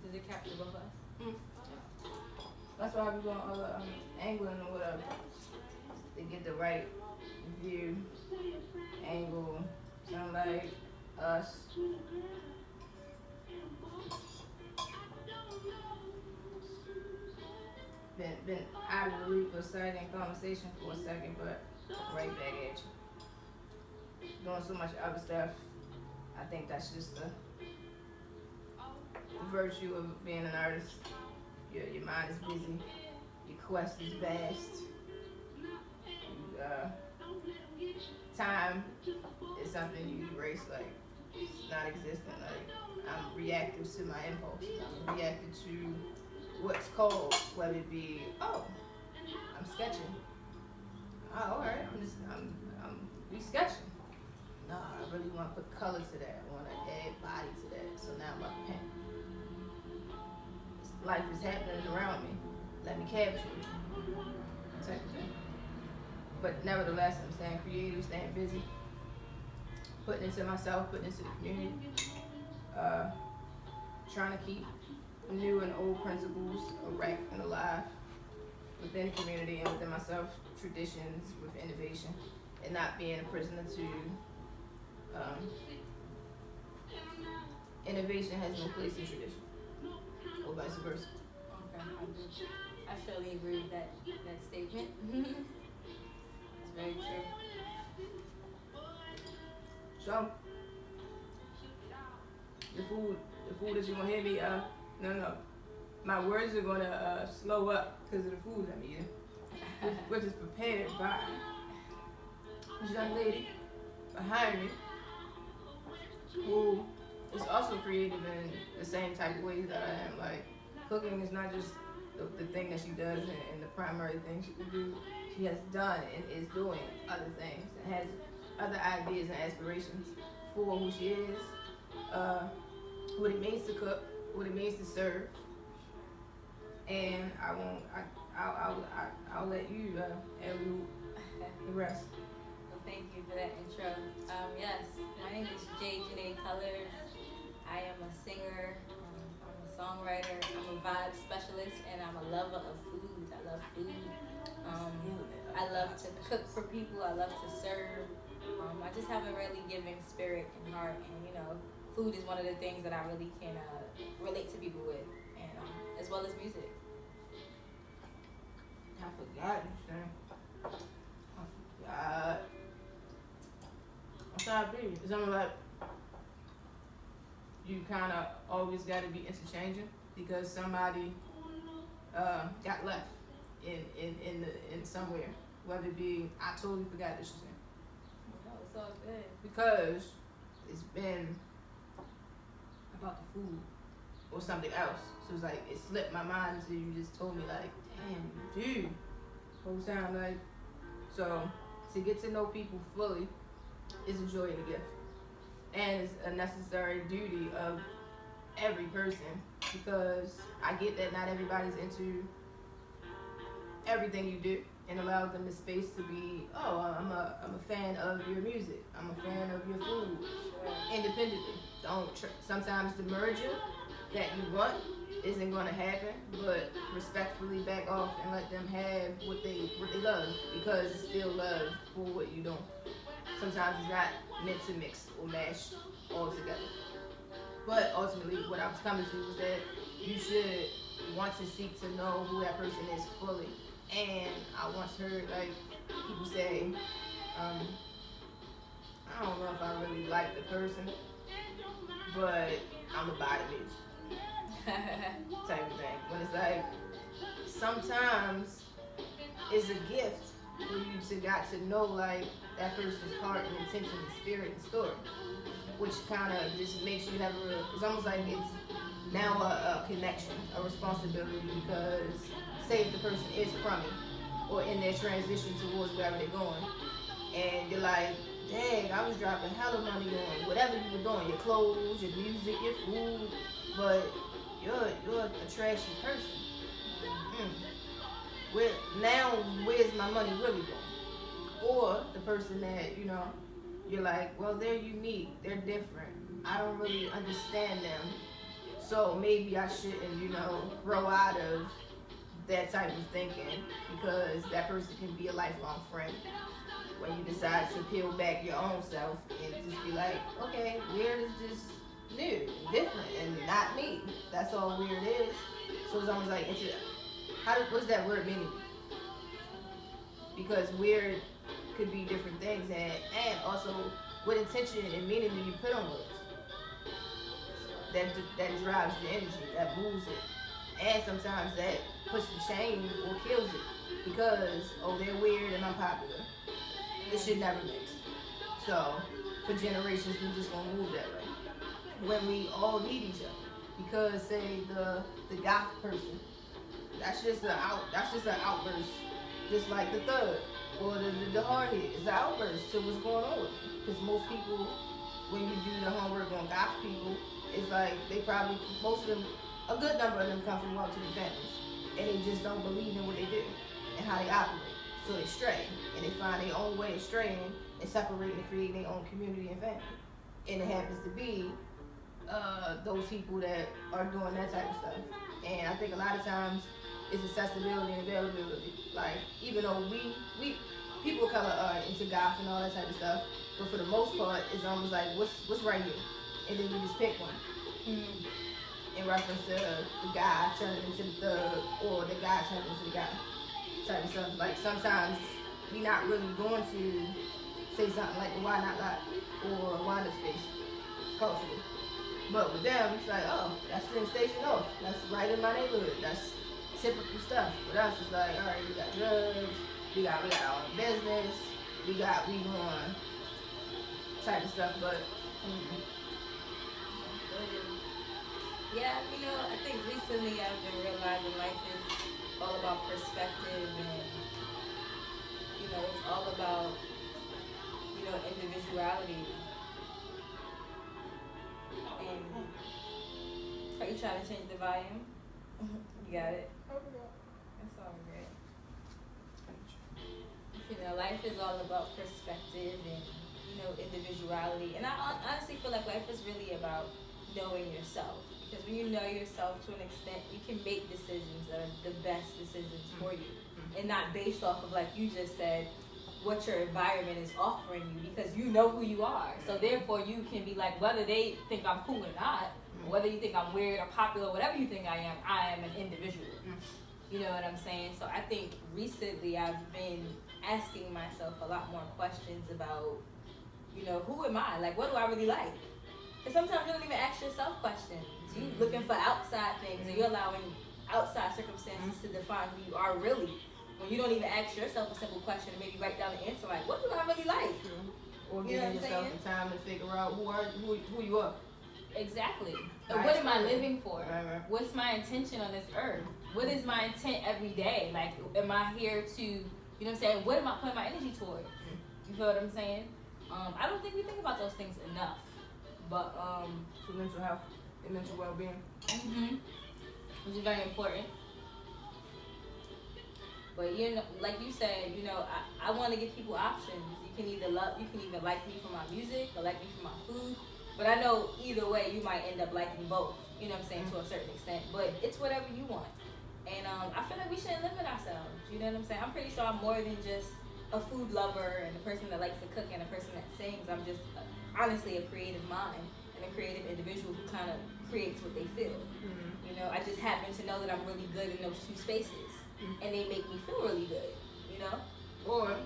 Does it capture both of us? Mm. That's why we going angling or whatever to get the right view, angle, sunlight, us. Been out of the loop of Cider Conversation for a second, but right back at you. Doing so much other stuff. I think that's just the virtue of being an artist. Your mind is busy. Your quest is vast. Time is something you erase, like it's not existent. Like I'm reactive to my impulses. I'm reactive to what's called, whether it be I'm sketching. Oh, all right. I'm re-sketching. No, I really want to put color to that. I want to add body to that. So now I'm about to paint. Life is happening around me. Let me capture it. Type of thing. But nevertheless, I'm staying creative, staying busy, putting into myself, putting into the community, trying to keep new and old principles erect and alive within the community and within myself, traditions with innovation, and not being a prisoner to innovation has no place in tradition, or vice versa. Okay, I surely agree with that statement. It's very true. So, the food that you're gonna hear me, no, my words are gonna slow up because of the food I'm eating, which is prepared by this young lady behind me, who is also creative in the same type of ways that I am. Like, cooking is not just the thing that she does and the primary thing she can do. She has done and is doing other things and has other ideas and aspirations for who she is, what it means to cook, what it means to serve. And I'll let you and the rest. Well, thank you for that intro. Yes, my name is Janae Colors. I am a singer, I'm a songwriter, I'm a vibe specialist, and I'm a lover of food. I love food. I love to cook for people. I love to serve. I just have a really giving spirit and heart, and food is one of the things that I really can relate to people with, and as well as music. I forgot you saying. I forgot. I'm sorry, baby. It's something like you kind of always got to be interchanging because somebody got left in somewhere. Whether it be, I totally forgot what you said. No, it's all good. Because it's been about the food or something else. So it's like it slipped my mind until you just told me like, damn, you do. Whole time like, so to get to know people fully is a joy and a gift. And it's a necessary duty of every person because I get that not everybody's into everything you do and allows them the space to be, I'm a fan of your music. I'm a fan of your food. Independently. Sometimes the merger that you want isn't going to happen, but respectfully back off and let them have what they love because it's still love for what you doing. Sometimes it's not meant to mix or mash all together. But ultimately, what I was coming to was that you should want to seek to know who that person is fully. And I once heard like people say, I don't know if I really like the person, but I'm gonna buy the music. Type of thing. When it's like sometimes it's a gift for you to got to know like that person's heart and intention and spirit and story, which kind of just makes you have it's almost like it's now a connection, a responsibility, because say if the person is crummy or in their transition towards wherever they're going, and you're like, dang, I was dropping hella money on whatever you were doing, your clothes, your music, your food, but you're a trashy person. Where's my money really going? Or the person that, you're like, well, they're unique, they're different. I don't really understand them. So maybe I shouldn't, grow out of that type of thinking, because that person can be a lifelong friend when you decide to peel back your own self and just be like, okay, weird is just new, different, and not me. That's all weird is. So it's almost like, what does that word mean? Because weird could be different things, and also what intention and meaning do you put on words? That drives the energy, that moves it, and sometimes that puts the chain or kills it, because they're weird and unpopular. It should never mix. So for generations, we're just gonna move that way. When we all need each other, because say the goth person, that's just an outburst, just like the thug or the hardhead. It's an outburst to what's going on with them. Because most people, when you do the homework on goth people, it's like most of them, a good number of them come from well-to-do families, and they just don't believe in what they do and how they operate. So they stray, and they find their own way of straying and separating and creating their own community and family. And it happens to be those people that are doing that type of stuff. And I think a lot of times it's accessibility and availability. Like, even though we people of color are into goth and all that type of stuff, but for the most part, it's almost like, what's right here? And then we just pick one. In reference to the guy turning into the thug, or the guy turning into the guy. Type of stuff. Like, sometimes we not really going to say something like the why not lie or wind up space culturally. But with them, it's like, oh, that's in Station North. That's right in my neighborhood. That's typical stuff. With us, it's like, all right, we got drugs, we got our own business, we going type of stuff. But yeah, I think recently I've been realizing life is all about perspective, and it's all about individuality. And are you trying to change the volume? You got it? That's all good. Life is all about perspective and individuality, and I honestly feel like life is really about knowing yourself. Because when you know yourself to an extent, you can make decisions that are the best decisions for you. And not based off of, like you just said, what your environment is offering you, because you know who you are. So therefore you can be like, whether they think I'm cool or not, whether you think I'm weird or popular, whatever you think I am an individual. You know what I'm saying? So I think recently I've been asking myself a lot more questions about, who am I? Like, what do I really like? Because sometimes you don't even ask yourself questions. You looking for outside things, and you're allowing outside circumstances to define who you are really. When you don't even ask yourself a simple question and maybe write down the answer, like, what do I really like? Or giving yourself the time to figure out who you are. Exactly. And what am I living for? Right. What's my intention on this earth? What is my intent every day? Like, am I here to, what am I putting my energy towards? You feel what I'm saying? I don't think we think about those things enough. But, so mental health and mental well-being. Which is very important. But like you said, I want to give people options. You can either like me for my music or like me for my food. But I know either way you might end up liking both. You know what I'm saying, to a certain extent. But it's whatever you want. And I feel like we shouldn't limit ourselves. You know what I'm saying? I'm pretty sure I'm more than just a food lover and a person that likes to cook and a person that sings. I'm just honestly a creative mind and a creative individual who kind of creates what they feel. I just happen to know that I'm really good in those two spaces. And they make me feel really good, Or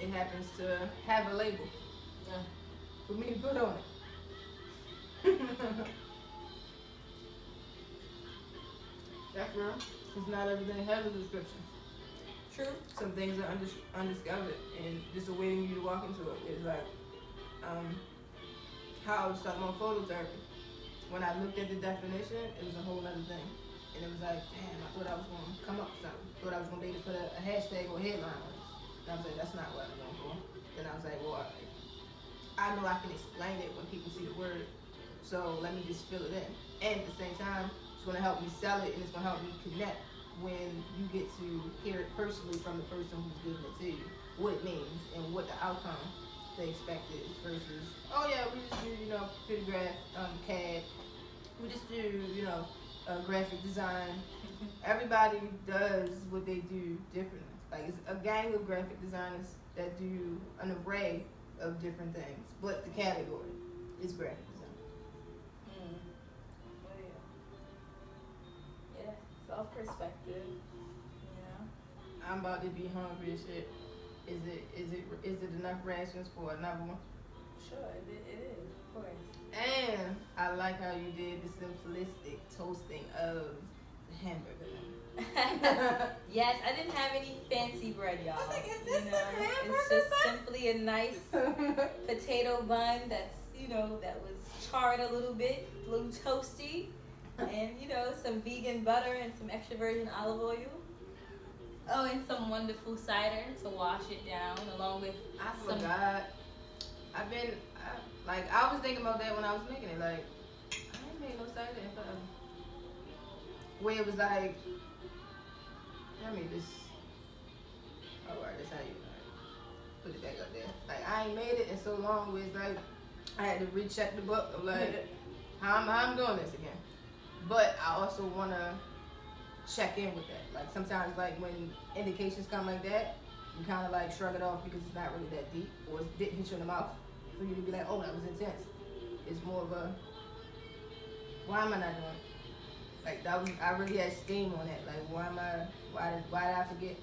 it happens to have a label for me to put on it. That's real. Because not everything has a description. True. Some things are undiscovered and just awaiting you to walk into it. It's like how I was talking about phototherapy. When I looked at the definition, it was a whole other thing. And it was like, damn, I thought I was going to come up with something. I thought I was going to be able to put a hashtag or a headline on it. And I was like, that's not what I'm going for. Then I was like, well, I know I can explain it when people see the word. So let me just fill it in. And at the same time, it's going to help me sell it, and it's going to help me connect when you get to hear it personally from the person who's giving it to you, what it means and what the outcome they expect is versus, oh yeah, we just do, computer graph, CAD, we just do, you know, graphic design. Everybody does what they do differently. Like it's a gang of graphic designers that do an array of different things, but the category is graphic design. Oh yeah. Yeah, self perspective. You know. I'm about to be hungry as shit. Is it enough rations for another one? Sure, it is, of course. And I like how you did the simplistic toasting of the hamburger. Yes, I didn't have any fancy bread, y'all. I was like, is this a hamburger It's just bun? simply a nice potato bun that's, that was charred a little bit, a little toasty, and, some vegan butter and some extra virgin olive oil. Oh, and some wonderful cider to wash it down, along with I forgot. I was thinking about that when I was making it. Like, I ain't made no cider in forever. Where it was like, let me just, alright, that's how you put it back up there. Like, I ain't made it in so long where it's like, I had to recheck the book of like, how I'm doing this again. But I also want to check in with that. Like, sometimes, like, when indications come like that, you kind of like shrug it off because it's not really that deep, or it didn't hit you in the mouth for you to be like, oh, that was intense. It's more of a, why am I not doing it? Like, I really had steam on that. Like, why did I forget?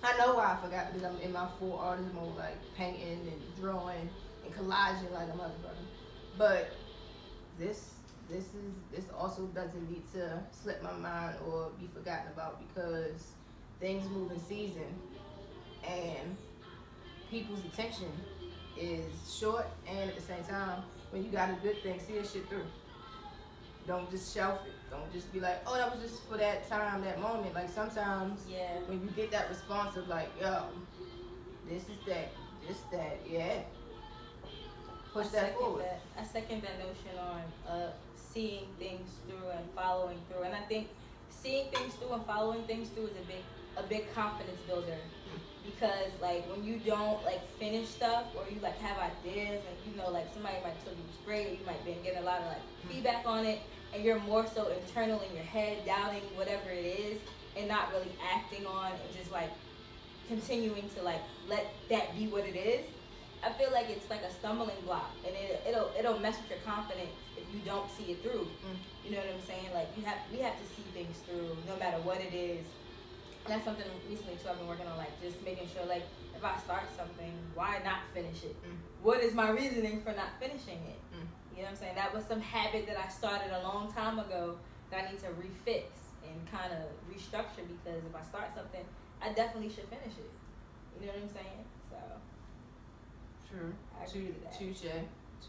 I know why I forgot, because I'm in my full artist mode, like painting and drawing and collaging like a motherfucker. But this also doesn't need to slip my mind or be forgotten about, because things move in season and people's attention is short, and at the same time, when you got a good thing, see that shit through. Don't just shelf it. Don't just be like, oh, that was just for that time, that moment. Like, sometimes when you get that response of like, yo, this is that, yeah, push that forward. I second that notion on seeing things through and following through. And I think seeing things through and following things through is a big confidence builder. Because like when you don't like finish stuff, or you like have ideas and like somebody might tell you it's great, or you might be getting a lot of like feedback on it, and you're more so internal in your head, doubting whatever it is and not really acting on, and just like continuing to like let that be what it is. I feel like it's like a stumbling block, and it'll mess with your confidence if you don't see it through. You know what I'm saying? Like we have to see things through no matter what it is. And that's something recently too I've been working on, like just making sure, like if I start something, why not finish it? What is my reasoning for not finishing it? You know what I'm saying? That was some habit that I started a long time ago that I need to refix and kind of restructure, because if I start something, I definitely should finish it. You know what I'm saying? So true. I agree to that. Touche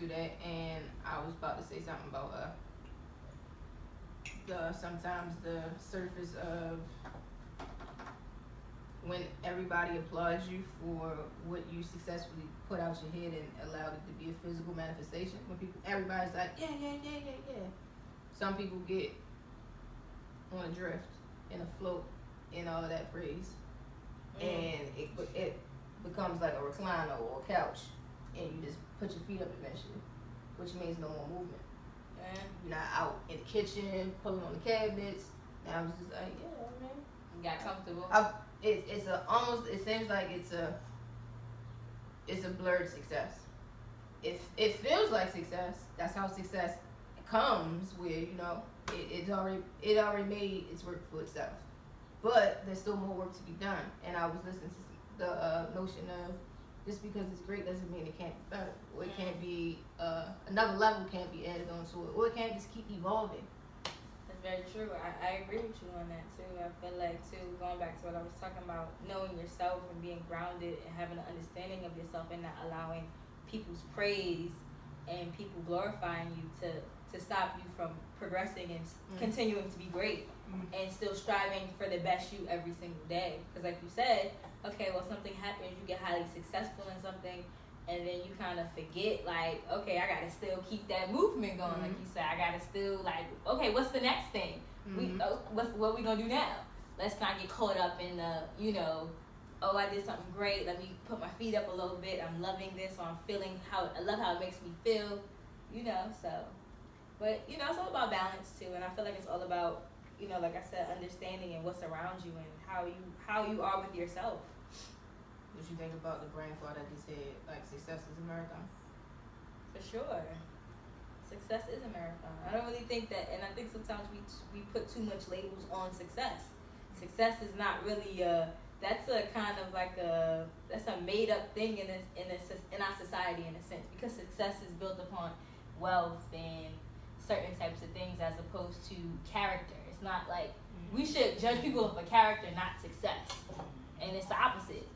to that. And I was about to say something about sometimes the surface of when everybody applauds you for what you successfully put out your head and allowed it to be a physical manifestation. When everybody's like, yeah. Some people get on a drift and a float in all of that praise. And it becomes like a recliner or a couch, and you just put your feet up eventually, which means no more movement. You're not out in the kitchen, pulling on the cabinets. And I was just like, yeah, man. You got comfortable. It seems like it's a blurred success. It feels like success. That's how success comes, where it already made its work for itself. But there's still more work to be done. And I was listening to the notion of, just because it's great doesn't mean it can't be better, or it can't be another level can't be added onto it, or it can't just keep evolving. That's very true. I agree with you on that too. I feel like too, going back to what I was talking about, knowing yourself and being grounded and having an understanding of yourself, and not allowing people's praise and people glorifying you to stop you from progressing and continuing to be great, and still striving for the best you every single day. Because like you said, okay, well, something happens, you get highly successful in something, and then you kind of forget, like, okay, I gotta still keep that movement going. Like you said, I gotta still, like, okay, what's the next thing? What we gonna do now? Let's not get caught up in the, oh, I did something great, let me put my feet up a little bit, I'm loving this, or I'm feeling I love how it makes me feel, so. But you know, it's all about balance too, and I feel like it's all about, you know, like I said, understanding and what's around you and how you are with yourself. What you think about the grandfather that just said like success is a marathon? For sure, success is a marathon. I don't really think that, and I think sometimes we put too much labels on success. Success is not really that's a kind of like that's a made up thing in our society in a sense, because success is built upon wealth and certain types of things as opposed to character. It's not like we should judge people for character, not success. And it's the opposite.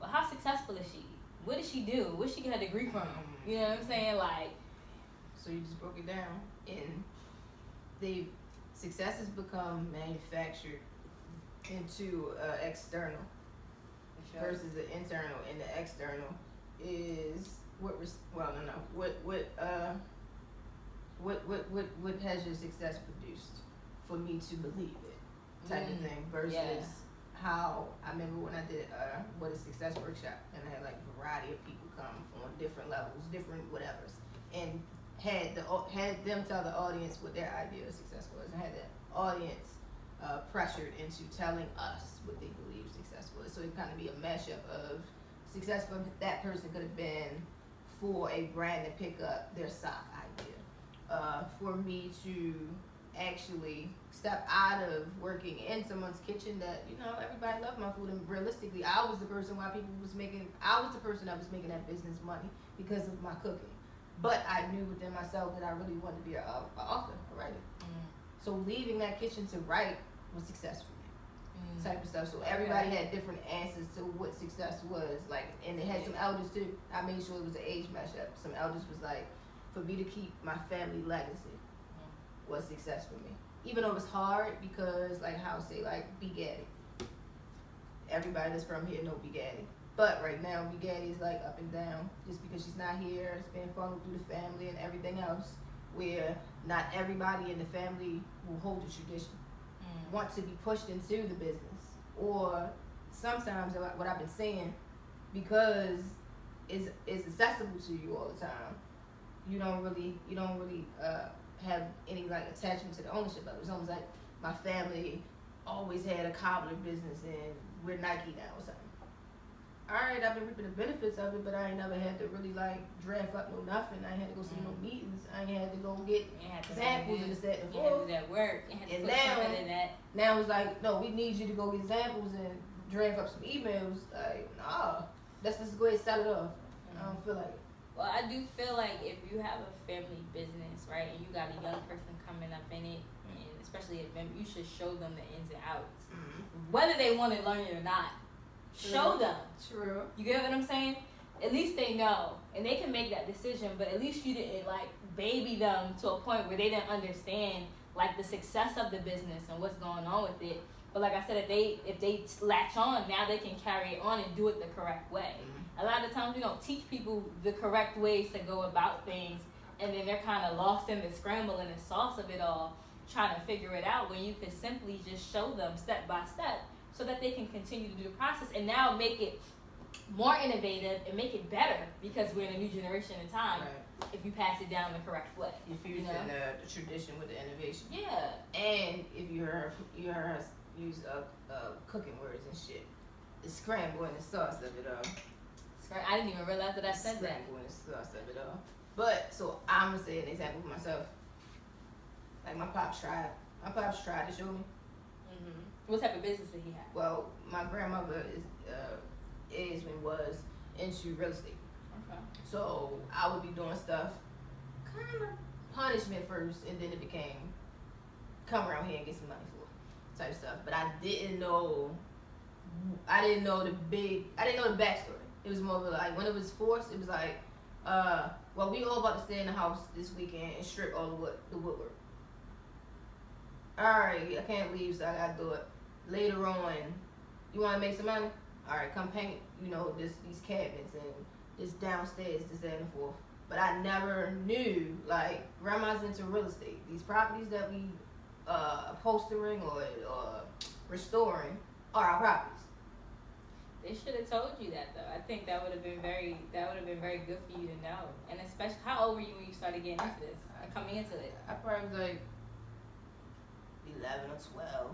Well, how successful is she? What did she do? Where she get her degree from? You know what I'm saying? Like, so you just broke it down, and the success has become manufactured into external versus the internal, and the external is what has your success produced for me to believe it type of thing versus how I remember when I did what a success workshop, and I had like a variety of people come on different levels, different whatevers, and had them tell the audience what their idea of success was, and had the audience pressured into telling us what they believe success was. So it kind of be a mashup of success for that person could have been for a brand to pick up their sock idea. For me to actually step out of working in someone's kitchen that, you know, everybody loved my food, and realistically I was the person that was making that business money because of my cooking. But I knew within myself that I really wanted to be an author, a writer. So leaving that kitchen to write was success for me, type of stuff. So everybody had different answers to what success was like, and they had some elders too. I made sure it was an age mashup. Some elders was like, for me to keep my family legacy was success for me, even though it was hard because, like how I say, like B Gaddy. Everybody that's from here know B Gaddy. But right now, B Gaddy is like up and down just because she's not here. It's been funneled through the family and everything else, where not everybody in the family will hold the tradition, want to be pushed into the business, or sometimes what I've been saying, because it's accessible to you all the time, you don't really have any like attachment to the ownership of it. It's almost like my family always had a cobbler business and we're Nike now or something. Alright, I've been reaping the benefits of it, but I ain't never had to really like draft up no nothing. I ain't had to go see no meetings. I ain't had to go get samples and this, that, and the fourth. You had to do that work. You had to put something in that. Now it's like, no, we need you to go get samples and draft up some emails. Like, nah, let's just go ahead and sell it off. I don't feel like it. Well, I do feel like if you have a family business, right, and you got a young person coming up in it, and especially if you should show them the ins and outs, whether they want to learn it or not. Show them. True. You get what I'm saying? At least they know, and they can make that decision. But at least you didn't like baby them to a point where they didn't understand like the success of the business and what's going on with it. But like I said, if they latch on, now they can carry it on and do it the correct way. A lot of times we don't teach people the correct ways to go about things, and then they're kind of lost in the scramble and the sauce of it all, trying to figure it out. When you can simply just show them step by step, so that they can continue to do the process and now make it more innovative and make it better, because we're in a new generation in time. Right. If you pass it down the correct way, you're fusing the tradition with the innovation. Yeah. And if you heard us use cooking words and shit, the scramble and the sauce of it all. I didn't even realize that I said that. Scramble and the sauce of it all. But so I'm gonna say an example for myself. Like my pops tried to show me. What type of business did he have? Well, my grandmother was into real estate. Okay. So I would be doing stuff, kind of punishment first, and then it became come around here and get some money for it type stuff. But I didn't know the backstory. It was more of like when it was forced, it was like, well, we all about to stay in the house this weekend and strip all the woodwork. Alright, I can't leave, so I gotta do it. Later on, you wanna make some money? Alright, come paint, these cabinets and this downstairs, this, that, and forth. But I never knew, like, grandma's into real estate. These properties that we upholstering or restoring are our properties. They should have told you that though. I think that would have been very good for you to know. And especially, how old were you when you started getting into this and coming into it? I probably was like 11 or 12,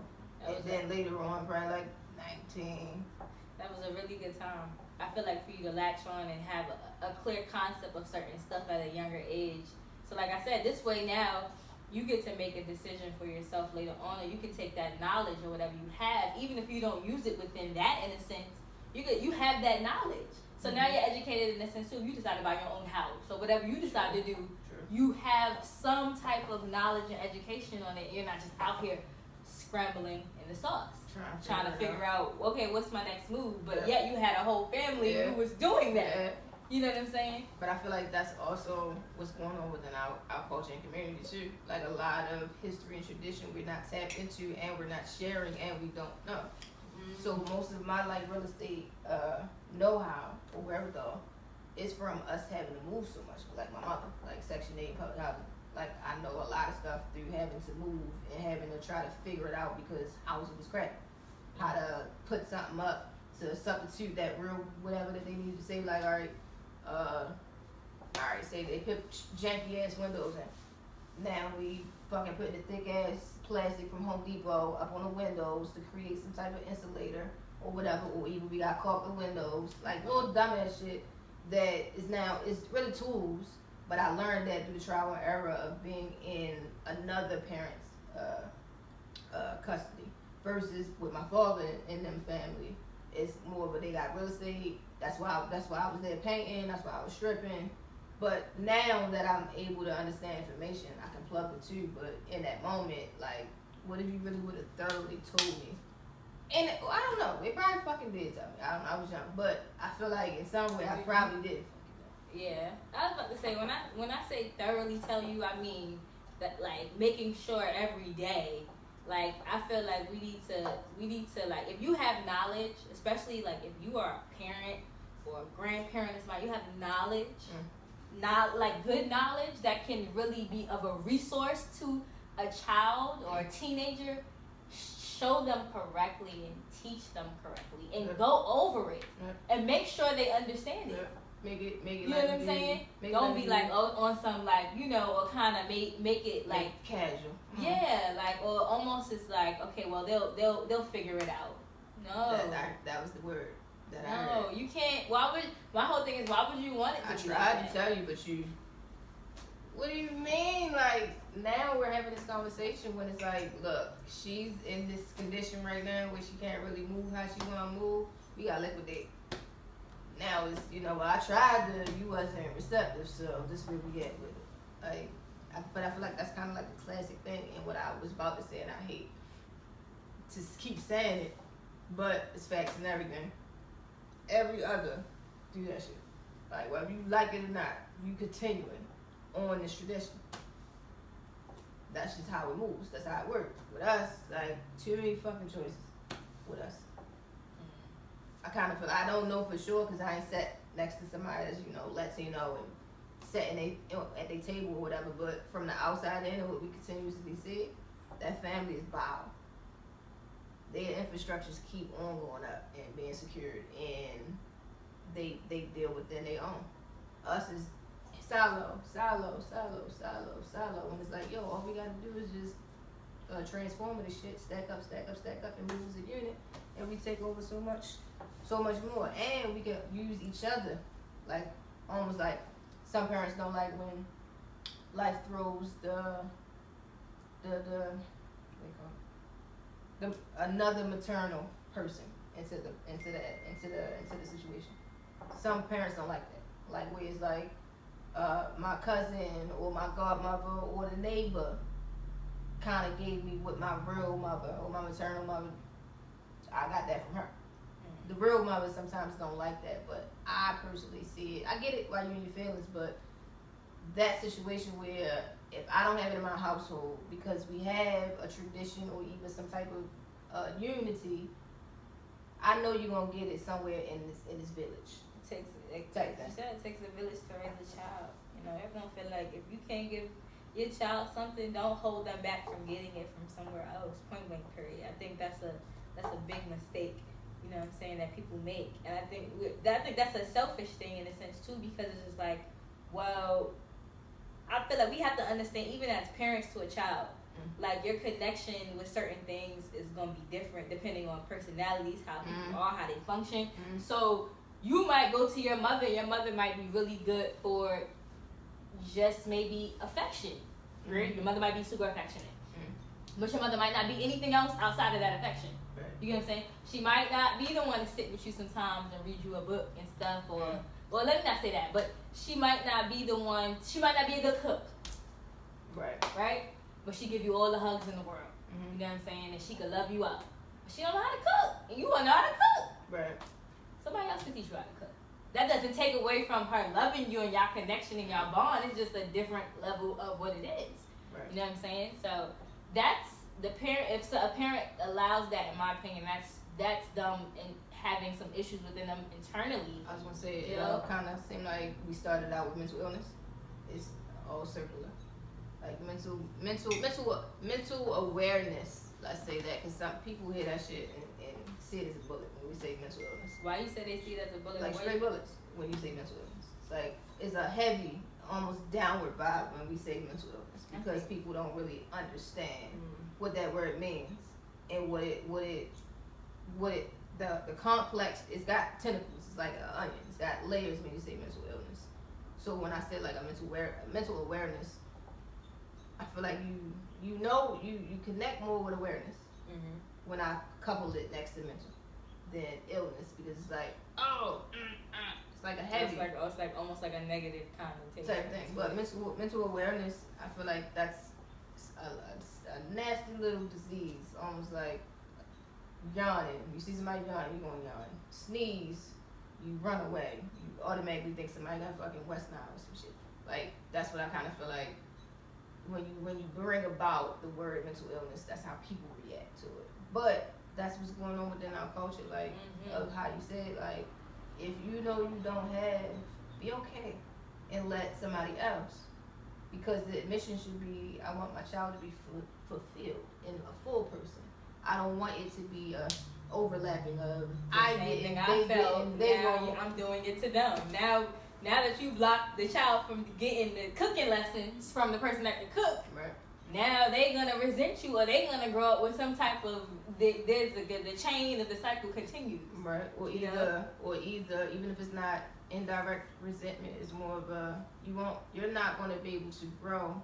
and then later on, probably like 19. That was a really good time. I feel like for you to latch on and have a clear concept of certain stuff at a younger age. So like I said, this way now, you get to make a decision for yourself later on, or you can take that knowledge or whatever you have, even if you don't use it within that in a sense, you have that knowledge. So now you're educated in a sense too. You decide to buy your own house. So whatever you decide to do, you have some type of knowledge and education on it. You're not just out here scrambling in the sauce. Trying to figure out, okay, what's my next move? But yet you had a whole family who was doing that. Yeah. You know what I'm saying? But I feel like that's also what's going on within our culture and community too. Like a lot of history and tradition we're not tapped into, and we're not sharing, and we don't know. Mm-hmm. So most of my like real estate know-how or wherewithal is from us having to move so much. Like my mother, like Section 8 public housing. Like I know a lot of stuff through having to move and having to try to figure it out because housing was crap. How to put something up to substitute that real whatever that they need to say. Like all right, say they put janky ass windows in. Now we fucking putting the thick ass plastic from Home Depot up on the windows to create some type of insulator or whatever, or even we got carpet windows, like little dumbass shit that is really tools. But I learned that through the trial and error of being in another parent's custody versus with my father and them family. It's more of a, they got real estate. That's why I was there painting. That's why I was stripping. But now that I'm able to understand information, I can plug the two. But in that moment, like, what if you really would have thoroughly told me? And I don't know. They probably fucking did tell me. I was young, but I feel like in some way I probably did. Yeah, I was about to say when I say thoroughly tell you, I mean that like making sure every day. Like I feel like we need to like if you have knowledge, especially like if you are a parent or a grandparent, you have knowledge, not like good knowledge that can really be of a resource to a child or a teenager. Show them correctly and teach them correctly and go over it and make sure they understand it. Make it. You know what I'm saying? Don't be like on some like or kind of make it like casual. Yeah, like or almost it's like okay, well they'll figure it out. No, that was the word. No, you can't. My whole thing is why would you want it to be? I tried to tell you, but you. What do you mean? Like now we're having this conversation when it's like, look, she's in this condition right now where she can't really move how she want to move. We gotta liquidate. Now it's I tried to, you wasn't receptive, so this is where we get with it. Like, but I feel like that's kind of like a classic thing, and what I was about to say, and I hate to keep saying it, but it's facts and everything. Every other do that shit. Like whether you like it or not, you continuing on this tradition. That's just how it moves. That's how it works. With us, like too many fucking choices. With us. I kind of feel, I don't know for sure because I ain't sat next to somebody that's, Latino and sitting at their table or whatever, but from the outside in and what we continuously see, that family is bow. Their infrastructures keep on going up and being secured, and they deal within their own. Us is silo, and it's like, yo, all we gotta do is just transform this shit, stack up, and move as a unit, and we take over so much more, and we can use each other, like almost like some parents don't like when life throws another maternal person into the situation. Some parents don't like that, like where it's like my cousin or my godmother or the neighbor kind of gave me what my real mother or my maternal mother, I got that from her. The real mothers sometimes don't like that, but I personally see it. I get it why you're in your feelings, but that situation where if I don't have it in my household because we have a tradition or even some type of unity, I know you're gonna get it somewhere in this village. It takes a village to raise a child. Everyone feel like if you can't give your child something, don't hold them back from getting it from somewhere else. Point blank period. I think that's a big mistake. you know what I'm saying, that people make. And I think that's a selfish thing in a sense too, because it's just like, well, I feel like we have to understand, even as parents to a child, like your connection with certain things is gonna be different depending on personalities, how people are, how they function. So you might go to your mother might be really good for just maybe affection. Right? Your mother might be super affectionate. But your mother might not be anything else outside of that affection. Right. You get what I'm saying? She might not be the one to sit with you sometimes and read you a book and stuff, or well, let me not say that, but she might not be the one. She might not be a good cook. Right. Right? But she give you all the hugs in the world. You know what I'm saying? And she could love you up. But she don't know how to cook, and you want to know how to cook. Right. Somebody else can teach you how to cook. That doesn't take away from her loving you and y'all connection and y'all bond. It's just a different level of what it is. Right. You know what I'm saying? So that's the parent. If a parent allows that, in my opinion, that's them and having some issues within them internally. I was gonna say it all kind of seemed like we started out with mental illness. It's all circular, like mental awareness. Let's say that, because some people hear that shit and see it as a bullet when we say mental illness. Why you say they see it as a bullet? Like straight bullets when you say mental illness. It's like it's a heavy, almost downward vibe when we say mental illness, because people don't really understand what that word means and the complex. It's got tentacles. It's like an onion. It's got layers when you say mental illness. So when I say like a mental awareness, I feel like you connect more with awareness when I couple it next to mental than illness, because it's like it's like a heavy. It's like almost like a negative connotation type thing. But mental awareness, I feel like that's a nasty little disease, almost like yawning. You see somebody yawning, you gonna yawn. Sneeze, you run away. You automatically think somebody got fucking West Nile or some shit. Like that's what I kind of feel like when you bring about the word mental illness. That's how people react to it. But that's what's going on within our culture, like of how you said, like if you know you don't have, be okay and let somebody else. Because the admission should be, I want my child to be fulfilled and a full person. I don't want it to be a overlapping of I didn't, they didn't, they won't. I'm doing it to them. Now that you blocked the child from getting the cooking lessons from the person that can cook, right. Now they gonna resent you, or they gonna grow up with some type of the chain of the cycle continues. Right. Or either even if it's not indirect resentment, is more of a you're not gonna be able to grow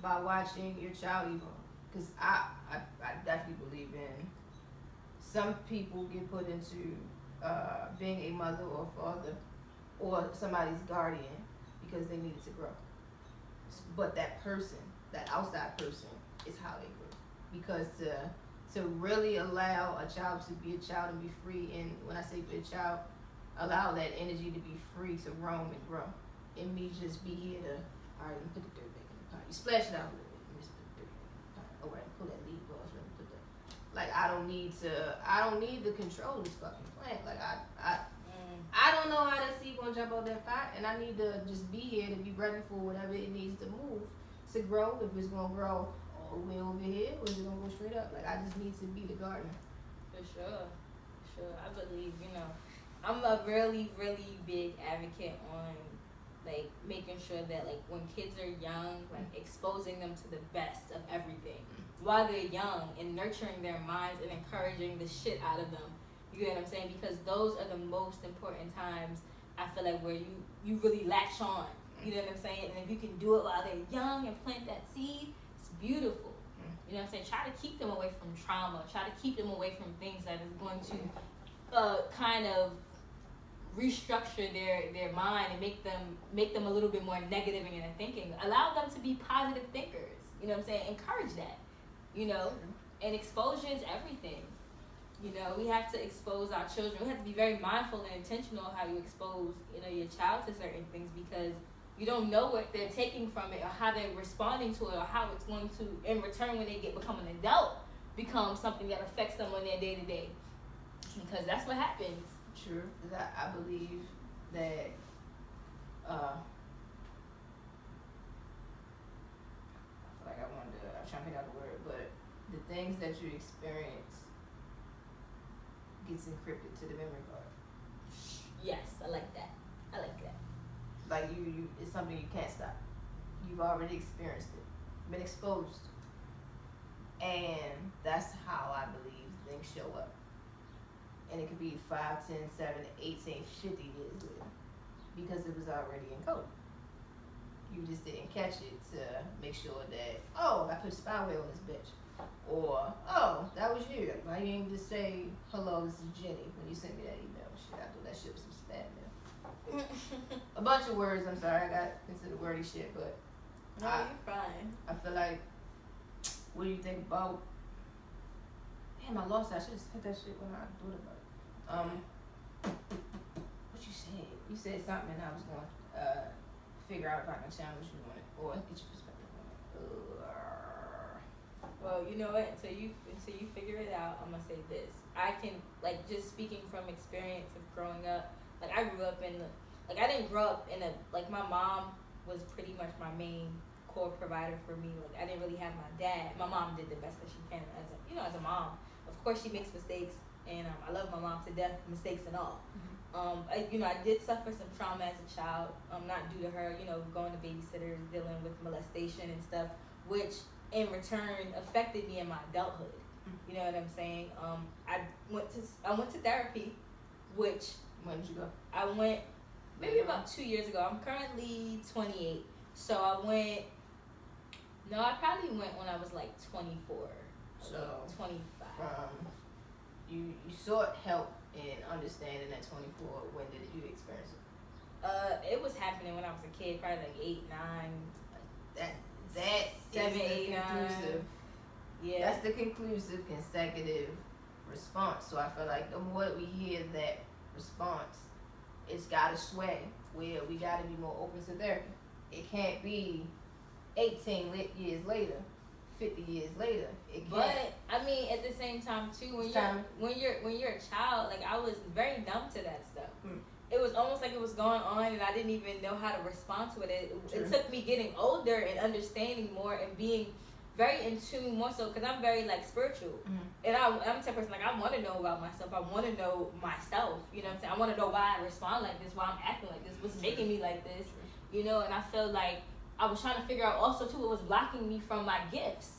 by watching your child evolve. Because I definitely believe in some people get put into being a mother or father or somebody's guardian because they needed to grow. But that person, that outside person, is how they grow. Because to really allow a child to be a child and be free, and when I say be a child, allow that energy to be free to roam and grow. And me just be here to, all right, let me put the dirt back in the pot. You splash it out a little bit. Let me just put the dirt back in the pot. All right, pull that leaf off. Let me put that. Like, I don't need to control this fucking plant. Like, I don't know how that seed gonna jump out that pot, and I need to just be here to be ready for whatever it needs to move to grow. If it's gonna grow all the way over here, or is it gonna go straight up? Like, I just need to be the gardener. For sure. I believe, I'm a really, really big advocate on like making sure that like when kids are young, like exposing them to the best of everything while they're young, and nurturing their minds and encouraging the shit out of them. You get what I'm saying? Because those are the most important times, I feel like, where you really latch on. You know what I'm saying? And if you can do it while they're young and plant that seed, it's beautiful. You know what I'm saying? Try to keep them away from trauma. Try to keep them away from things that is going to kind of restructure their mind and make them a little bit more negative in their thinking. Allow them to be positive thinkers. You know what I'm saying? Encourage that. And exposure is everything. We have to expose our children. We have to be very mindful and intentional how you expose, your child to certain things, because you don't know what they're taking from it or how they're responding to it or how it's going to, in return, when they become an adult, become something that affects them on their day-to-day. Because that's what happens. True. Because I believe that I feel like I'm trying to figure out the word, but the things that you experience gets encrypted to the memory card. Yes, I like that. Like you it's something you can't stop. You've already experienced it, been exposed. And that's how I believe things show up. And it could be 5, 10, 7, 18, 50 years later. Because it was already encoded. You just didn't catch it to make sure that, oh, I put spyware on this bitch. Or, oh, that was you. Why you ain't just say, hello, this is Jenny when you sent me that email? Shit, I thought that shit was some spam mail. A bunch of words, I'm sorry, I got into the wordy shit, but no, you're fine. I feel like, what do you think about, damn, I lost that. I should have said that shit when I thought about it. What you said? You said something and I was going to figure out if I can challenge you on it or get your perspective on it. Well, you know what? Until you figure it out, I'm gonna say this. I can, like, just speaking from experience of growing up. Like, I grew up I didn't grow up in like, my mom was pretty much my main core provider for me. Like, I didn't really have my dad. My mom did the best that she can as a mom. Of course, she makes mistakes, and I love my mom to death, mistakes and all. Mm-hmm. I did suffer some trauma as a child, not due to her, going to babysitters, dealing with molestation and stuff, which in return affected me in my adulthood. You know what I'm saying? I went to therapy, which... When did you go? I went maybe about 2 years ago. I'm currently 28, so I probably went when I was like 24, so 25. You sought help in understanding at 24. When did you experience it? It was happening when I was a kid, probably like 8, 9. That 7, 8, 9. Yeah. That's the conclusive consecutive response. So I feel like the more that we hear that response, it's got to sway where we got to be more open to therapy. It can't be 18 years later, 50 years later. It can't. But I mean, at the same time too, when you're a child, like, I was very numb to that stuff. It was almost like it was going on, and I didn't even know how to respond to it. It took me getting older and understanding more and being very in tune more so, because I'm very, like, spiritual. And I'm the type of person, like, I want to know about myself. I want to know myself. You know what I'm saying? I want to know why I respond like this, why I'm acting like this, what's making me like this. And I felt like I was trying to figure out also too what was blocking me from my gifts.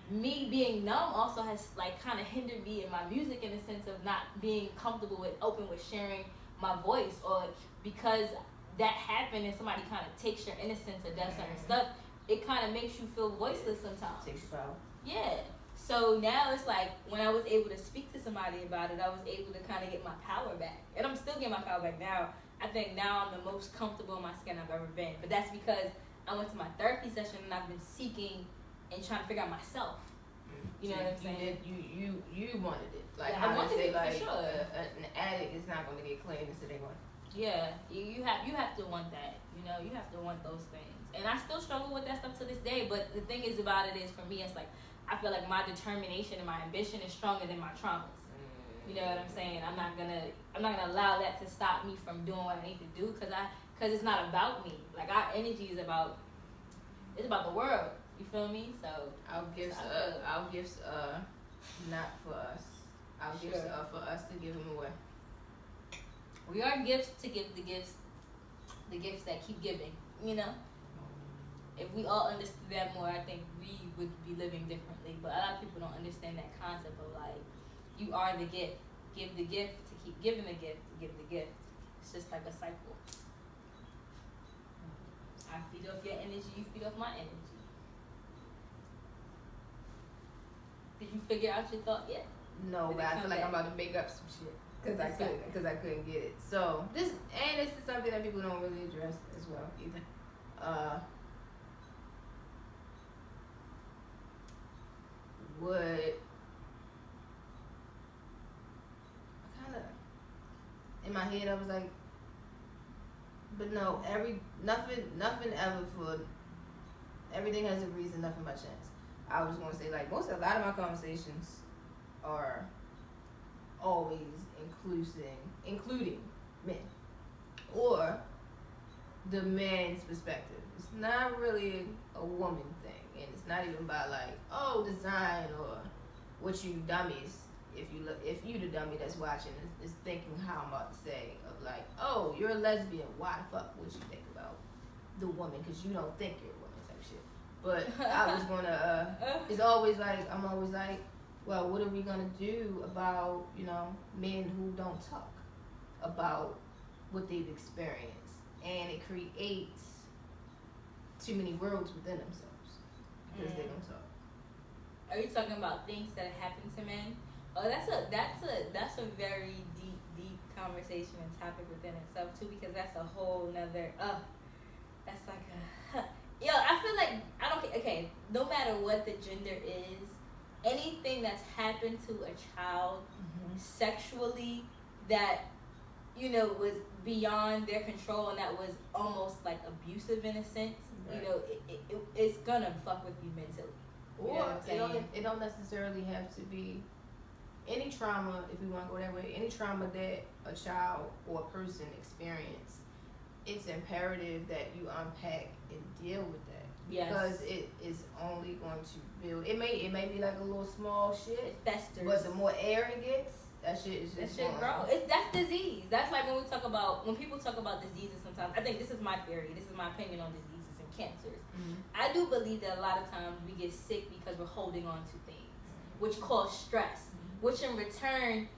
Me being numb also has, like, kind of hindered me in my music, in the sense of not being comfortable with open with sharing my voice, or because that happened and somebody kind of takes your innocence or does certain stuff, it kind of makes you feel voiceless sometimes. Takes power. Yeah. So now it's like, when I was able to speak to somebody about it, I was able to kind of get my power back. And I'm still getting my power back now. I think now I'm the most comfortable in my skin I've ever been. But that's because I went to my therapy session and I've been seeking and trying to figure out myself. You know what I'm saying? You wanted it. Like, yeah, I wanted it, like, for sure. An addict is not going to get clean until they want. Yeah, you have to want that. You have to want those things. And I still struggle with that stuff to this day. But the thing is about it is, for me, it's like, I feel like my determination and my ambition is stronger than my traumas. You know what I'm saying? I'm not gonna allow that to stop me from doing what I need to do, because it's not about me. Like, our energy is about the world. You feel me? So our gifts not for us. Our gifts are for us to give them away. We are gifts to give, the gifts that keep giving. If we all understood that more, I think we would be living differently. But a lot of people don't understand that concept of, like, you are the gift. Give the gift to keep giving the gift to give the gift. It's just like a cycle. I feed off your energy, you feed off my energy. Did you figure out your thought yet? No, but I feel like I'm about to make up some shit because I couldn't get it. So this is something that people don't really address as well either. In my head I was like, but no, nothing ever for everything has a reason, nothing by chance. I was gonna say, like, a lot of my conversations are always including men or the man's perspective. It's not really a woman thing, and it's not even by, like, design or what you dummies if you the dummy that's watching is thinking how I'm about to say of like, oh, you're a lesbian, why the fuck would you think about the woman? Because you don't think you're a woman type shit. But I was gonna it's always like I'm always like, well, what are we gonna do about, you know, men who don't talk about what they've experienced, and it creates too many worlds within themselves because they don't talk. Are you talking about things that happen to men? Oh, that's a very deep conversation and topic within itself too, because that's a whole nother that's like a yo, I feel like I don't okay, no matter what the gender is, anything that's happened to a child sexually that, you know, was beyond their control and that was almost like abusive in a sense, right. You know, it's gonna fuck with you mentally. Or you know it don't necessarily have to be any trauma, if we want to go that way, any trauma that a child or a person experience, it's imperative that you unpack and deal with that. Because it is only going to build. It may be like a little small shit. It festers. But the more air it gets, that shit is just that shit grow. That's disease. That's like when people talk about diseases sometimes. I think this is my theory. This is my opinion on diseases and cancers. Mm-hmm. I do believe that a lot of times we get sick because we're holding on to things, which cause stress, which in return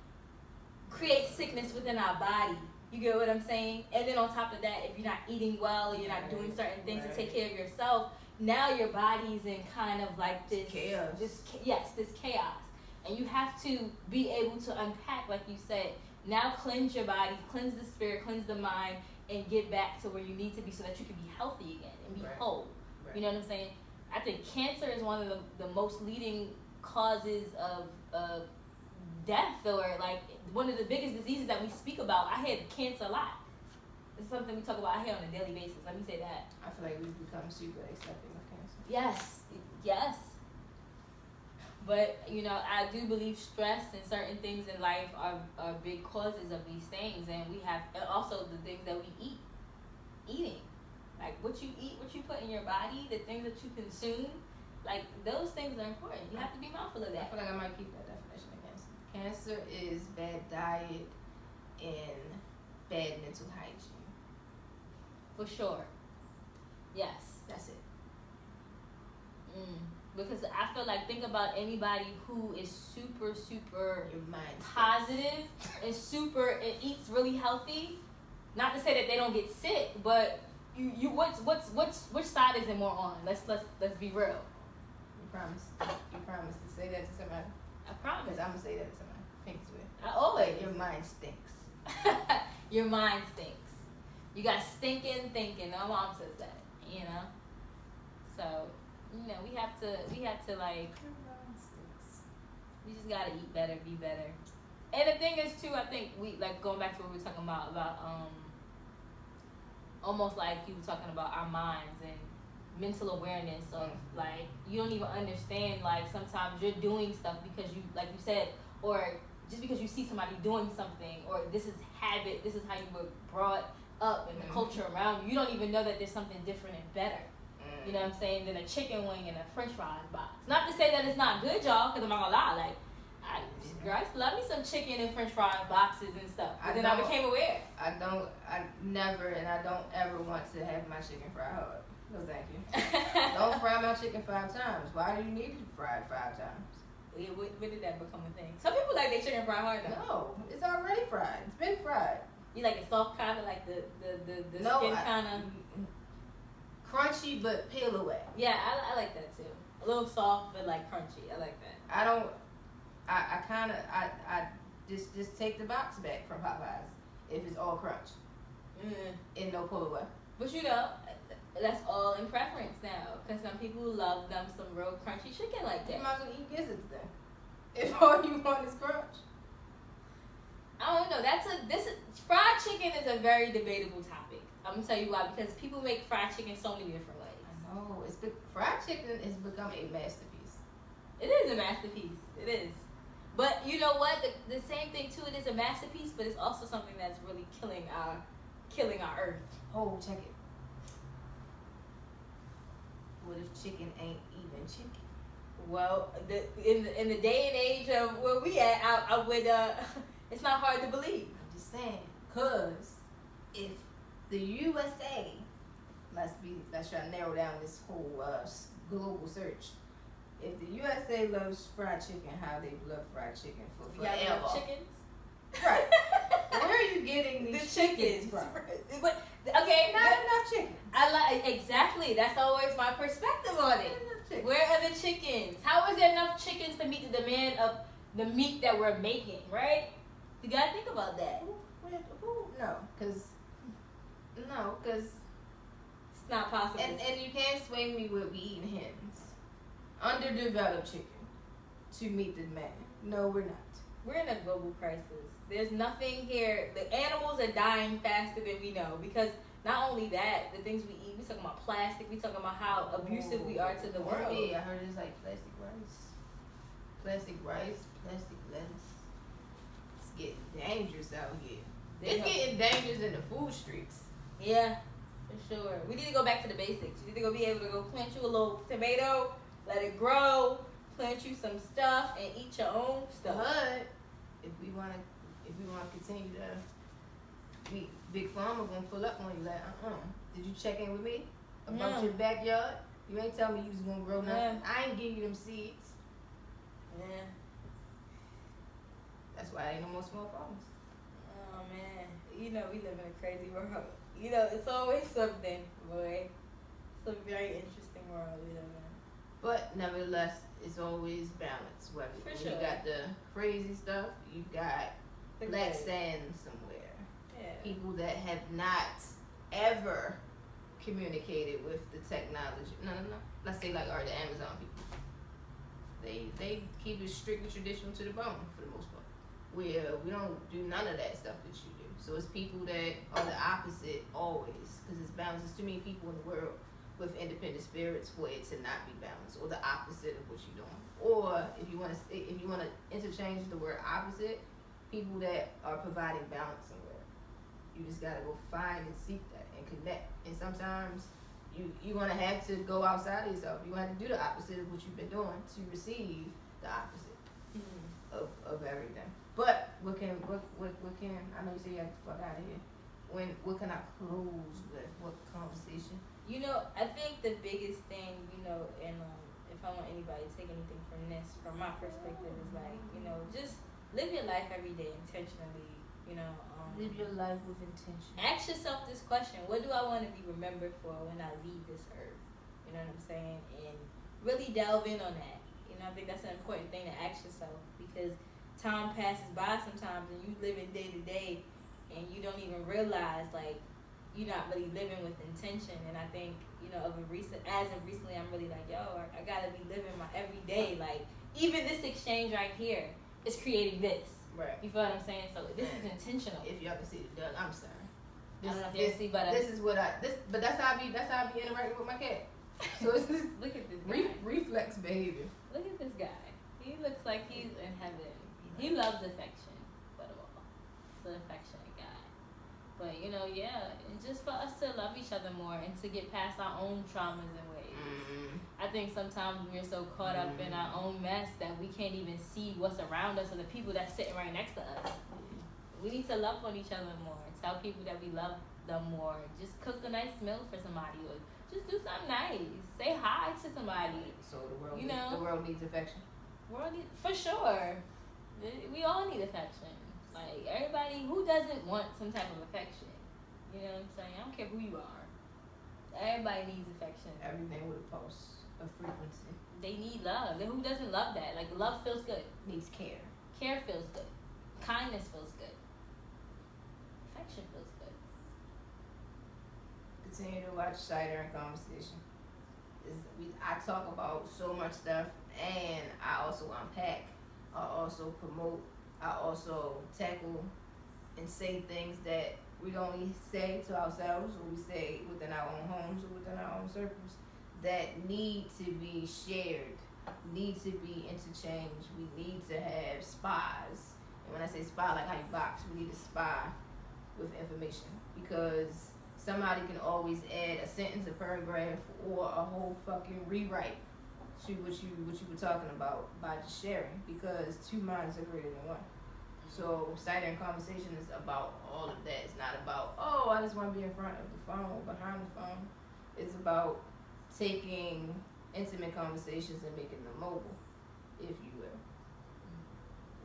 creates sickness within our body. You get what I'm saying? And then on top of that, if you're not eating well, or you're not doing certain things to take care of yourself, now your body's in kind of like this chaos. This chaos. And you have to be able to unpack, like you said, now cleanse your body, cleanse the spirit, cleanse the mind, and get back to where you need to be so that you can be healthy again and be whole. Right. You know what I'm saying? I think cancer is one of the most leading causes of death, or like one of the biggest diseases that we speak about. I had cancer a lot. It's something we talk about here on a daily basis. Let me say that. I feel like we've become super accepting of cancer. Yes. But, you know, I do believe stress and certain things in life are big causes of these things. And we have also the things that we eat. Eating. Like what you eat, what you put in your body, the things that you consume. Like those things are important. You have to be mindful of that. I feel like I might keep that definition of cancer. Cancer is bad diet and bad mental hygiene. For sure. Yes. That's it. Because I feel like, think about anybody who is super positive and eats really healthy. Not to say that they don't get sick, but which side is it more on? Let's be real. You promise to say that to somebody? I promise. Because I'm gonna say that to somebody. Think to it. I always. Like, your mind stinks. Your mind stinks. You got stinking thinking. My mom says that. You know. So, you know, we have to like. We just gotta eat better, be better. And the thing is too, I think we like going back to what we were talking about almost like you were talking about our minds and mental awareness of like you don't even understand, like sometimes you're doing stuff because you, like you said, or just because you see somebody doing something, or this is habit, this is how you were brought up in the culture around you. You don't even know that there's something different and better. You know what I'm saying? Than a chicken wing and a French fries box. Not to say that it's not good, y'all, because I'm not gonna lie. Like, I used to love me some chicken and French fries boxes and stuff. But then I became aware. I don't ever want to have my chicken fried hard. No, thank you. Don't fry my chicken 5 times. Why do you need to fry it 5 times? Yeah, when did that become a thing? Some people like their chicken fried hard though. No, it's already fried. It's been fried. You like it soft, kind of like the skin kind of crunchy but peel away. Yeah, I like that too. A little soft but like crunchy. I like that. I just take the box back from Popeyes if it's all crunch and no pull away. But you know, that's all in preference now, because some people love them some real crunchy chicken like that. You might as well eat gizzards then. If all you want is crunch. I don't know. Fried chicken is a very debatable topic. I'm gonna tell you why, because people make fried chicken so many different ways. I know. Fried chicken has become a masterpiece. It is a masterpiece. It is. But you know what? The same thing too. It is a masterpiece, but it's also something that's really killing our earth. Oh, check it. What if chicken ain't even chicken? Well, in the day and age of where we at, I would it's not hard to believe. I'm just saying, cause if the USA, let's try to narrow down this whole global search. If the USA loves fried chicken, how they love fried chicken for forever. Y'all love chickens? Right. Where are you getting these chickens from? But okay, not enough chickens. I like exactly. That's always my perspective on it. Where are the chickens? How is there enough chickens to meet the demand of the meat that we're making? Right? You gotta think about that. No, because it's not possible. And you can't sway me with we eating hens, underdeveloped chicken, to meet the demand. No, we're not. We're in a global crisis. There's nothing here. The animals are dying faster than we know because not only that, the things we eat. We talking about plastic. We talking about how abusive we are to the world. Yeah, I heard it's like plastic rice, plastic lettuce. It's getting dangerous out here. It's getting dangerous in the food streets. Yeah, for sure. We need to go back to the basics. You need to go be able to go plant you a little tomato, let it grow, plant you some stuff, and eat your own stuff. But if we wanna continue to, Big Pharma gonna pull up on you like, Did you check in with me about your backyard? You ain't tell me you was gonna grow nothing. I ain't give you them seeds. Yeah. That's why ain't no more small farmers. Oh man, we live in a crazy world. It's always something, boy. It's a very interesting world we live in. But nevertheless, it's always balance. When sure. you got the crazy stuff, you've got black sand somewhere. Yeah. People that have not ever communicated with the technology. No. Let's say like the Amazon people. They keep it strictly traditional to the bone for the most part. Where we don't do none of that stuff that you do. So it's people that are the opposite always, because it's balance. There's too many people in the world with independent spirits for it to not be balanced, or the opposite of what you're doing. Or if you want to interchange the word opposite, people that are providing balance somewhere. You just gotta go find and seek that and connect. And sometimes you're gonna have to go outside of yourself. You're gonna have to do the opposite of what you've been doing to receive the opposite of everything. But what can I know you say you have to fuck out of here. What can I close with? What conversation? I think the biggest thing, and if I want anybody to take anything from this, from my perspective, is like, just live your life every day intentionally. Live your life with intention. Ask yourself this question: what do I want to be remembered for when I leave this earth? You know what I'm saying? And really delve in on that. I think that's an important thing to ask yourself, because time passes by sometimes and you living day to day and you don't even realize like you're not really living with intention. And I think recently I'm really like, I gotta be living my everyday. Like even this exchange right here is creating this. Right. You feel what I'm saying? So this is intentional. If y'all can see the Doug, I'm sorry. I don't know if you can see, but that's how I be interacting with my cat. So it's just look at this guy. Reflex behavior. Look at this guy. He looks like he's in heaven. He loves affection, but he's an affectionate guy. But and just for us to love each other more and to get past our own traumas and ways. Mm-hmm. I think sometimes we're so caught up in our own mess that we can't even see what's around us or the people that's sitting right next to us. We need to love on each other more. Tell people that we love them more. Just cook a nice meal for somebody, or just do something nice. Say hi to somebody. So the world needs affection. For sure. We all need affection. Like everybody, who doesn't want some type of affection? You know what I'm saying? I don't care who you are. Everybody needs affection. Everything with a pulse of frequency. They need love. Who doesn't love that? Like love feels good. Needs care. Care feels good. Kindness feels good. Affection feels good. Continue to watch Cider Conversation. I talk about so much stuff, and I also unpack. I also promote. I also tackle and say things that we only say to ourselves, or we say within our own homes or within our own circles, that need to be shared, need to be interchanged. We need to have spies. And when I say spy, like how you box, we need to spy with information, because somebody can always add a sentence, a paragraph, or a whole fucking rewrite to what you were talking about by just sharing, because two minds are greater than one. So Cider Conversation is about all of that. It's not about, oh, I just want to be in front of the phone, behind the phone. It's about taking intimate conversations and making them mobile, if you will.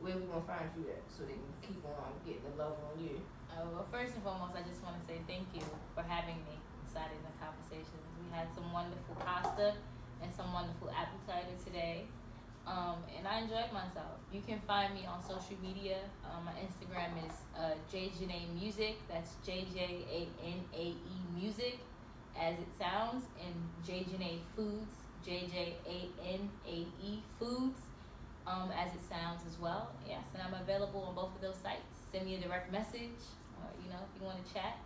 Where we gonna find you at so they can keep on getting the love on you? Well, first and foremost, I just want to say thank you for having me, Cider Conversations. We had some wonderful pasta and some wonderful apple cider today. And I enjoyed myself. You can find me on social media. My Instagram is Janae Music. That's JJANAE Music, as it sounds, and Janae Foods, JJANAE Foods, as it sounds as well. Yes, and I'm available on both of those sites. Send me a direct message. If you want to chat,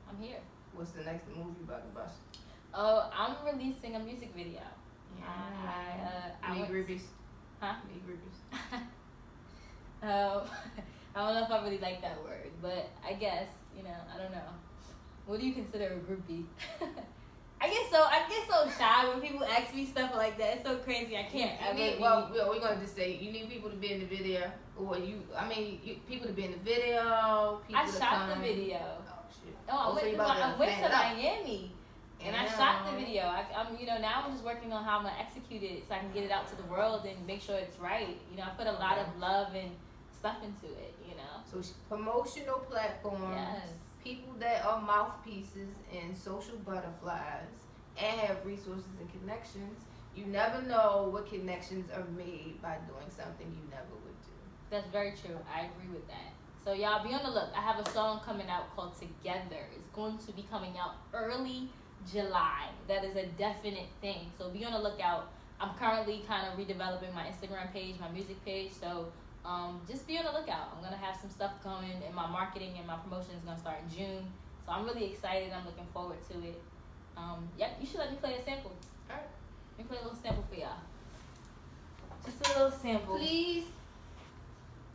I'm here. What's the next move you about to bust? Oh, I'm releasing a music video. I need groupies. Huh? Need groupies. I don't know if I really like that word, but I guess, I don't know. What do you consider a groupie? I get so shy when people ask me stuff like that. It's so crazy. I can't. We're gonna just say you need people to be in the video, or people to be in the video. I shot the video. Oh shit! I went to Miami. And I shot the video. Now I'm just working on how I'm gonna execute it so I can get it out to the world and make sure it's right. I put a lot of love and stuff into it. So promotional platforms. Yes. People that are mouthpieces and social butterflies and have resources and connections. You never know what connections are made by doing something you never would do. That's very true. I agree with that. So y'all be on the look. I have a song coming out called Together. It's going to be coming out early July. That is a definite thing. So be on the lookout. I'm currently kind of redeveloping my Instagram page, my music page. So just be on the lookout. I'm gonna have some stuff coming, and my marketing and my promotion is gonna start in June. So I'm really excited. I'm looking forward to it. You should let me play a sample. All right. Let me play a little sample for y'all. Just a little sample. Please.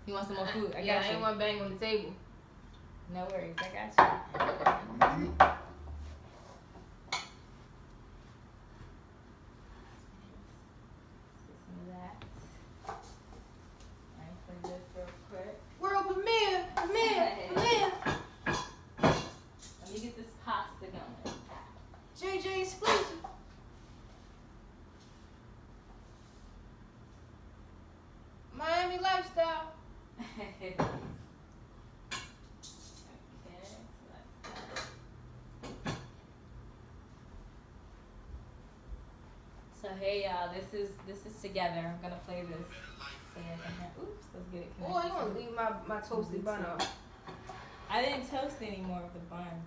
You want some more food? I got I you. ain't want to bang on the table. No worries. I got you. World premiere. Let me get this pasta going. JJ exclusive. Miami lifestyle. Okay, so hey y'all, this is Together. I'm gonna play this. Oops, let's get it connected. Oh, I want to leave my toasted bun up. I didn't toast any more of the bun.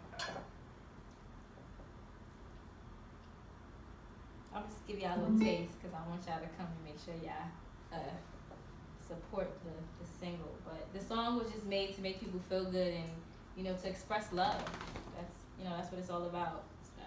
I'll just give y'all a little taste because I want y'all to come and make sure y'all support the single. But the song was just made to make people feel good and to express love. That's what it's all about. So.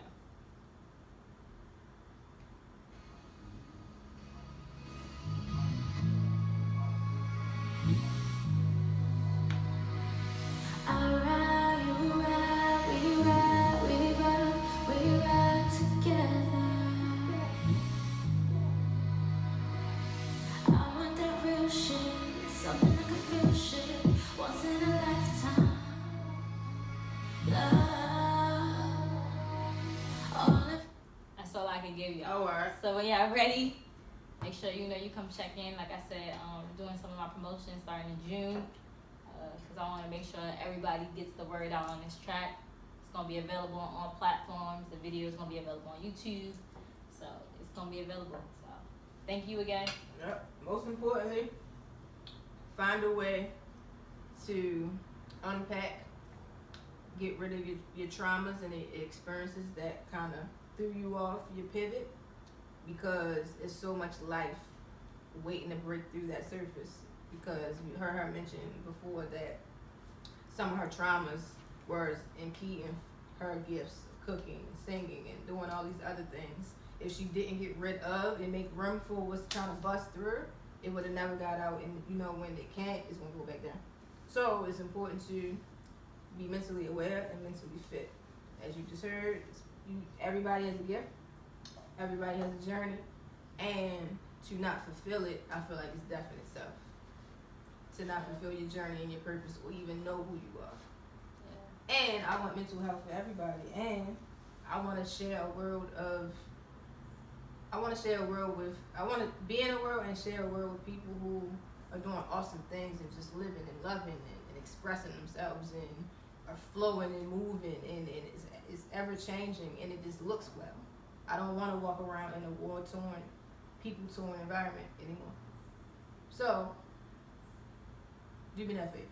That's all I can give y'all. Oh, all right. So when y'all ready, make sure you come check in. Like I said, doing some of my promotions starting in June, because I want to make sure everybody gets the word out on this track. It's gonna be available on all platforms. The video is gonna be available on YouTube, so it's gonna be available. So thank you again. Yep. Most importantly, find a way to unpack, get rid of your traumas and the experiences that kind of threw you off your pivot, because it's so much life waiting to break through that surface. Because we heard her mention before that some of her traumas were impeding her gifts of cooking and singing and doing all these other things. If she didn't get rid of and make room for what's trying to bust through, it would have never got out. And when it can't, it's going to go back down. So it's important to be mentally aware and mentally fit. As you just heard, everybody has a gift. Everybody has a journey. And to not fulfill it, I feel like it's death in itself. To not fulfill your journey and your purpose or even know who you are. Yeah. And I want mental health for everybody. And I want to share a world I want to be in a world and share a world with people who are doing awesome things and just living and loving and expressing themselves and are flowing and moving and it's ever changing and it just looks well. I don't want to walk around in a war-torn, people-torn environment anymore. So, do me that favor.